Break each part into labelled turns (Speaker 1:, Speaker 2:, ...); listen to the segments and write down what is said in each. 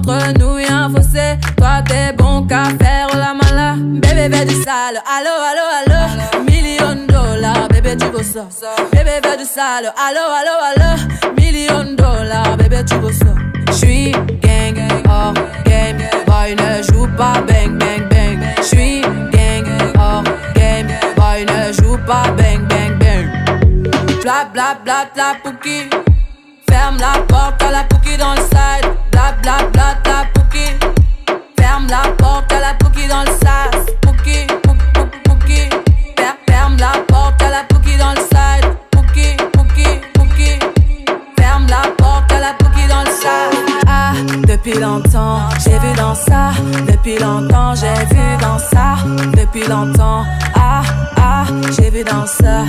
Speaker 1: Entre nous y'a un fossé. Toi t'es bon qu'à faire la mala. Bébé veut du sale, allo, allo, allo. $1,000,000, bébé tu veux ça. Bébé veut du sale, allo, allo, allo. $1,000,000, bébé tu veux ça. J'suis gang, hors game. Boy ne joue pas bang, bang, bang. J'suis gang, hors game. Boy ne joue pas bang, bang, bang. Bla bla bla la pouki. Ferme la porte à la pouki dans le side. Bla bla bla la pouki. Ferme la porte à la pouki dans le sas. Pouki, pouki. Ferme la porte à la pouki dans le side. Pouki, pouki. Ferme la porte à la pouki dans le sas. Ah, depuis longtemps, j'ai vu dans ça. Depuis longtemps, j'ai vu dans ça. Depuis longtemps, ah, j'ai vu dans ça.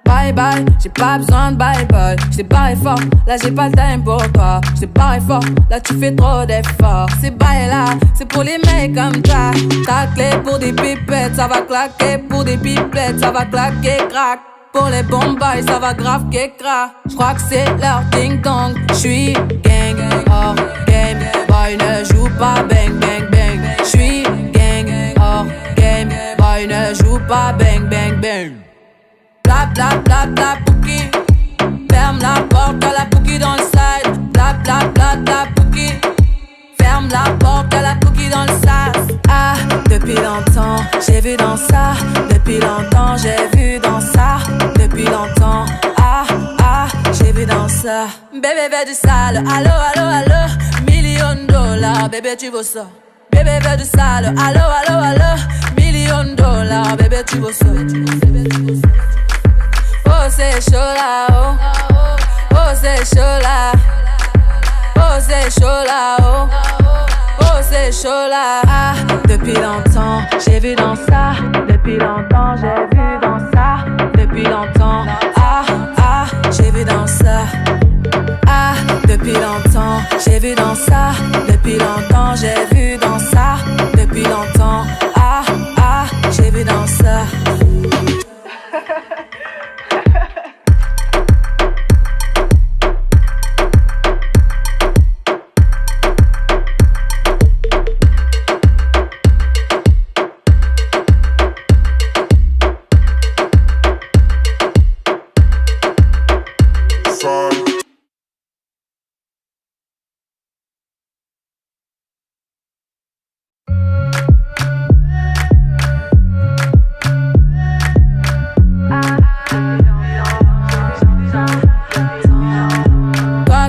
Speaker 1: Bye bye, j'ai pas besoin de bye bye. J't'ai barré fort, là j'ai pas le time pour toi. J't'ai barré fort, là tu fais trop d'efforts. C'est bye là, c'est pour les mecs comme toi. Ta clé pour des pipettes, ça va claquer. Pour des pipettes, ça va claquer, crack. Pour les bombes, ça va grave qu'écra. J'crois que c'est leur ding dong. J'suis gang, hors game. Boy ne joue pas bang, bang, bang. J'suis gang, hors game. Boy ne joue pas bang, bang, bang. Bla bla bla bla pouki. Ferme la porte à la pouki dans le side. Bla bla bla bla pouki. Ferme la porte à la pouki dans le sas. Ah, depuis longtemps, j'ai vu dans ça. Depuis longtemps, j'ai vu dans ça. Depuis longtemps, ah, j'ai vu dans ça. Bébé veut du sale, allo, allo, allo. $1,000,000, bébé tu veux ça. Bébé veut du sale, allo, allo, allo. $1,000,000, bébé tu veux ça. Oh c'est chaud là, oh. Oh c'est chaud là. Oh c'est chaud là, oh. Oh c'est chaud là. Ah, depuis longtemps, j'ai vu dans ça. Depuis longtemps, j'ai vu dans ça. Depuis longtemps, ah, j'ai vu dans ça. Ah, depuis longtemps, j'ai vu dans ça. Depuis longtemps, j'ai vu dans ça. Depuis longtemps, ah, j'ai vu dans ça.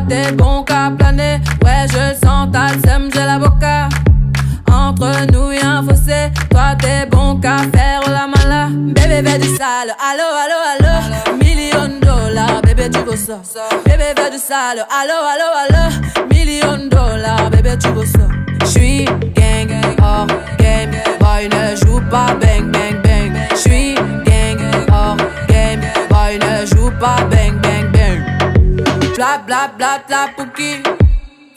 Speaker 1: T'es bon qu'à planer, ouais je le sens, t'as le seum, j'ai l'avocat. Entre nous y'a un fossé, toi t'es bon qu'à faire la mala. Bébé veut du sale, allo, allo, allo. $1,000,000, bébé tu veux ça. Bébé veut du sale, allo, allo, allo. $1,000,000, bébé tu veux ça. J'suis gang, hors game. Boy ne joue pas bang, bang, bang. J'suis gang, hors game. Boy ne joue pas bang, bang, bang. Bla bla bla la pouki.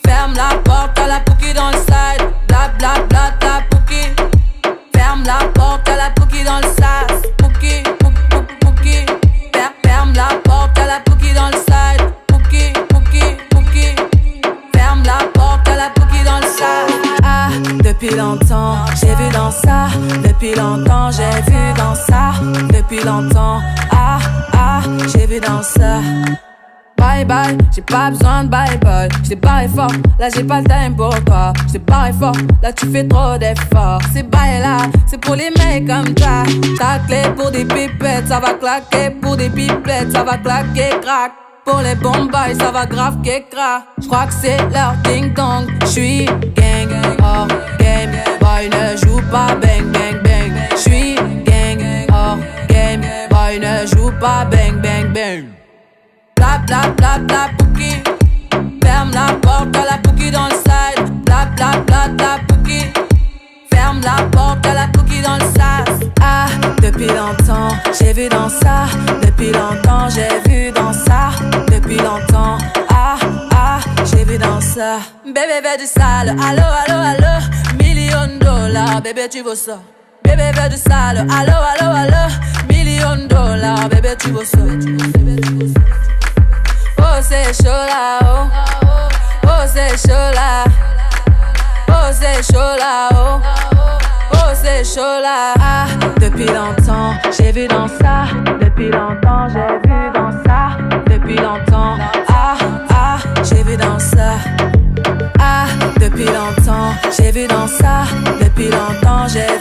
Speaker 1: Ferme la porte à la pouki dans le side. Bla bla bla la pouki. Ferme la porte à la pouki dans le sas. Pouki, pouki. Ferme la porte à la pouki dans le side. Pouki. Ferme la porte à la pouki dans le sas. Ah, depuis longtemps, j'ai vu dans ça. Depuis longtemps, j'ai vu dans ça. Depuis longtemps, ah, j'ai vu dans ça. Bye bye, j'ai pas besoin de bye bye. J't'ai barré fort, là j'ai pas le time pour toi. J't'ai barré fort, là tu fais trop d'efforts. C'est bye là, c'est pour les mecs comme toi. Ta clé pour des pipettes, ça va claquer. Pour des pipettes, ça va claquer, crack. Pour les bombes, ça va grave qu'écra. J'crois que c'est leur ding dong. J'suis gang, hors game. Boy ne joue pas bang, bang, bang. J'suis gang, hors game. Boy ne joue pas bang, bang, bang. Bla bla bla bla pouki. Ferme la porte à la pouki dans le side. Bla bla bla bla pouki. Ferme la porte à la pouki dans le sas. Ah, depuis longtemps, j'ai vu dans ça. Depuis longtemps, j'ai vu dans ça. Depuis longtemps, ah, j'ai vu dans ça. Bébé veut du sale, allo, allo, allo. $1,000,000, bébé tu veux ça. Bébé veut du sale, allo, allo, allo. $1,000,000, bébé tu veux ça. Oh c'est chaud là, oh. Oh c'est chaud là. chaud là. Ah, depuis longtemps, j'ai vu dans ça. Depuis longtemps, j'ai vu dans ça. Depuis longtemps, ah, ah, j'ai vu dans ça. Ah, depuis longtemps, j'ai vu dans ça. Depuis longtemps, j'ai